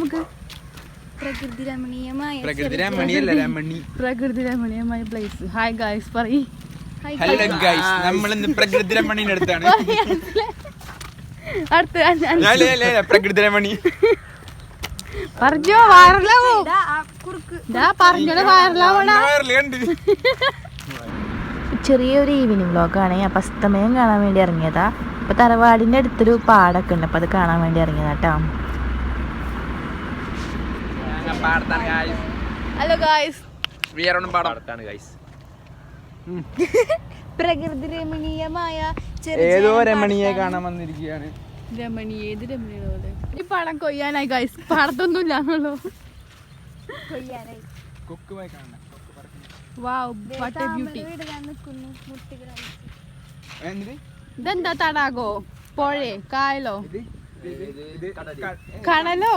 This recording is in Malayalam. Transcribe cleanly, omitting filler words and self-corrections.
നമുക്ക് പ്രകൃതി രമണീയമായ പ്രകൃതി രമണീയമായ പ്ലേസ്. ഹായ് ഗായ്സ് പറയ്. ഹലോ ഗൈസ്, നമ്മൾ ഇന്ന് പ്രകൃതി രമണീന്റെ അടുത്താണ്. പ്രകൃതി രമണി പറഞ്ഞോ വയറലാവോ? ചെറിയൊരു ഈവനിങ് വ്ലോഗാണ്. അപ്പം അസ്തമയം കാണാൻ വേണ്ടി ഇറങ്ങിയതാ. അപ്പം തറവാടിൻ്റെ അടുത്തൊരു പാടൊക്കെ ഉണ്ട്, അപ്പം അത് കാണാൻ വേണ്ടി ഇറങ്ങിയതാ കേട്ടോ. ഹലോ ഗായ്സ്, പ്രകൃതി രമണീയമായ ഏതോ രമണിയെ കാണാൻ വന്നിരിക്കുകയാണ്. രമണി ഏത് രമണിയുടെ ഈ പടം കൊയ്യാനായി ഗായ്സ്. പാടത്തൊന്നും ഇല്ലാന്നുള്ളൂ. Wow, what a beauty. ഇതെന്താ തടാകോ, പുഴയോ, കായലോ, കടലോ?